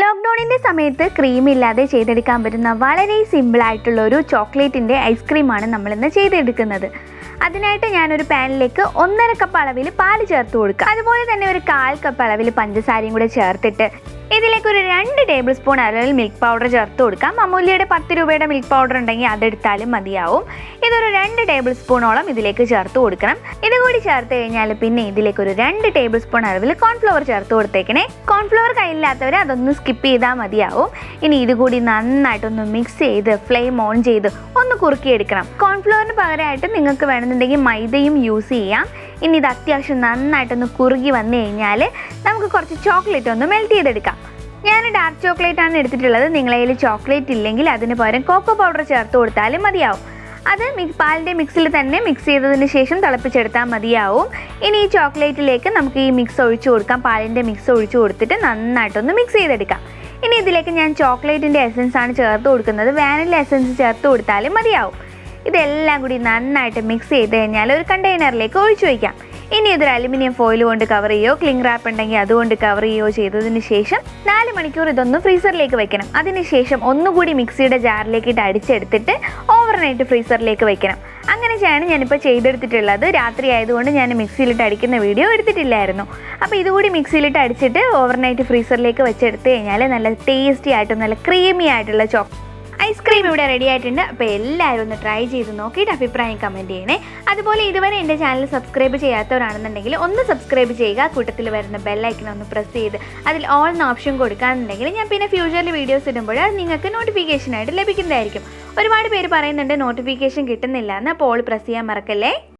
ലോക്ക്ഡൗണിൻ്റെ സമയത്ത് ക്രീം ഇല്ലാതെ ചെയ്തെടുക്കാൻ പറ്റുന്ന വളരെ സിമ്പിളായിട്ടുള്ള ഒരു ചോക്ലേറ്റിൻ്റെ ഐസ്ക്രീമാണ് നമ്മളിന്ന് ചെയ്തെടുക്കുന്നത്. അതിനായിട്ട് ഞാനൊരു പാനിലേക്ക് 1.5 കപ്പ് അളവിൽ പാല് ചേർത്ത് കൊടുക്കുക. അതുപോലെ തന്നെ ഒരു 1/4 കപ്പ് അളവിൽ പഞ്ചസാരയും കൂടെ ചേർത്തിട്ട് ഇതിലേക്ക് ഒരു 2 ടേബിൾ സ്പൂൺ അളവിൽ മിൽക്ക് പൗഡർ ചേർത്ത് കൊടുക്കാം. അമൂല്യയുടെ 10 രൂപയുടെ മിൽക്ക് പൗഡർ ഉണ്ടെങ്കിൽ അതെടുത്താലും മതിയാവും. ഇതൊരു 2 ടേബിൾ സ്പൂണോളം ഇതിലേക്ക് ചേർത്ത് കൊടുക്കണം. ഇതുകൂടി ചേർത്ത് കഴിഞ്ഞാൽ പിന്നെ ഇതിലേക്ക് ഒരു 2 ടേബിൾ സ്പൂൺ അളവിൽ കോൺഫ്ലവർ ചേർത്ത് കൊടുത്തേക്കണേ. കോൺഫ്ലവർ കയ്യിലില്ലാത്തവർ അതൊന്ന് സ്കിപ്പ് ചെയ്താൽ മതിയാവും. ഇനി ഇതുകൂടി നന്നായിട്ടൊന്ന് മിക്സ് ചെയ്ത് ഫ്ലെയിം ഓൺ ചെയ്ത് ഒന്ന് കുറുക്കിയെടുക്കണം. കോൺഫ്ലവറിന് പകരമായിട്ട് നിങ്ങൾക്ക് വേണമെന്നുണ്ടെങ്കിൽ മൈദയും യൂസ് ചെയ്യാം. ഇനി ഇത് അത്യാവശ്യം നന്നായിട്ടൊന്ന് കുറുകി വന്നു കഴിഞ്ഞാൽ നമുക്ക് കുറച്ച് ചോക്ലേറ്റ് ഒന്ന് മെൽറ്റ് ചെയ്തെടുക്കാം. ഞാൻ ഡാർക്ക് ചോക്ലേറ്റ് ആണ് എടുത്തിട്ടുള്ളത്. നിങ്ങളുടെ കയ്യിൽ ചോക്ലേറ്റ് ഇല്ലെങ്കിൽ അതിന് പകരം കോക്കോ പൗഡർ ചേർത്ത് കൊടുത്താലും മതിയാവും. അത് പാലിൻ്റെ മിക്സിൽ തന്നെ മിക്സ് ചെയ്തതിന് ശേഷം തിളപ്പിച്ചെടുത്താൽ മതിയാവും. ഇനി ഈ ചോക്ലേറ്റിലേക്ക് നമുക്ക് ഈ മിക്സ് ഒഴിച്ചു കൊടുക്കാം. പാലിൻ്റെ മിക്സ് ഒഴിച്ചു കൊടുത്തിട്ട് നന്നായിട്ടൊന്ന് മിക്സ് ചെയ്തെടുക്കാം. ഇനി ഇതിലേക്ക് ഞാൻ ചോക്ലേറ്റിൻ്റെ എസൻസ് ആണ് ചേർത്ത് കൊടുക്കുന്നത്. വാനില എസൻസ് ചേർത്ത് കൊടുത്താലും മതിയാവും. ഇതെല്ലാം കൂടി നന്നായിട്ട് മിക്സ് ചെയ്ത് കഴിഞ്ഞാൽ ഒരു കണ്ടെയ്നറിലേക്ക് ഒഴിച്ചു വയ്ക്കാം. ഇനി ഇതൊരു അലുമിനിയം ഫോയിൽ കൊണ്ട് കവർ ചെയ്യുകയോ ക്ലിംഗ് റാപ്പ് ഉണ്ടെങ്കിൽ അതുകൊണ്ട് കവർ ചെയ്യുകയോ ചെയ്തതിന് ശേഷം 4 മണിക്കൂർ ഇതൊന്ന് ഫ്രീസറിലേക്ക് വെക്കണം. അതിനുശേഷം ഒന്നുകൂടി മിക്സിയുടെ ജാറിലേക്ക് ഇട്ട് അടിച്ചെടുത്തിട്ട് ഓവർനൈറ്റ് ഫ്രീസറിലേക്ക് വെക്കണം. അങ്ങനെ ചെയ്യാണ് ഞാനിപ്പോൾ ചെയ്തെടുത്തിട്ടുള്ളത്. രാത്രി ആയതുകൊണ്ട് ഞാൻ മിക്സിയിലിട്ട് അടിക്കുന്ന വീഡിയോ എടുത്തിട്ടില്ലായിരുന്നു. അപ്പോൾ ഇതുകൂടി മിക്സിയിലിട്ട് അടിച്ചിട്ട് ഓവർനൈറ്റ് ഫ്രീസറിലേക്ക് വെച്ചെടുത്ത് കഴിഞ്ഞാൽ നല്ല ടേസ്റ്റി ആയിട്ടും നല്ല ക്രീമി ആയിട്ടുള്ള ഐസ്ക്രീം ഇവിടെ റെഡി ആയിട്ടുണ്ട്. അപ്പോൾ എല്ലാവരും ഒന്ന് ട്രൈ ചെയ്ത് നോക്കിയിട്ട് അഭിപ്രായം കമൻറ്റ് ചെയ്യണേ. അതുപോലെ ഇതുവരെ എൻ്റെ ചാനൽ സബ്സ്ക്രൈബ് ചെയ്യാത്തവരാണെന്നുണ്ടെങ്കിൽ ഒന്ന് സബ്സ്ക്രൈബ് ചെയ്യുക. കൂട്ടത്തിൽ വരുന്ന ബെല്ലൈക്കൺ ഒന്ന് പ്രസ് ചെയ്ത് അതിൽ ഓൾ എന്ന ഓപ്ഷൻ കൊടുക്കുകയാണെന്നുണ്ടെങ്കിൽ ഞാൻ പിന്നെ ഫ്യൂച്ചറിൽ വീഡിയോസ് ഇടുമ്പോൾ അത് നിങ്ങൾക്ക് നോട്ടിഫിക്കേഷനായിട്ട് ലഭിക്കുന്നതായിരിക്കും. ഒരുപാട് പേര് പറയുന്നുണ്ട് നോട്ടിഫിക്കേഷൻ കിട്ടുന്നില്ല എന്ന്. അപ്പോൾ ഓൾ പ്രസ് ചെയ്യാൻ മറക്കല്ലേ.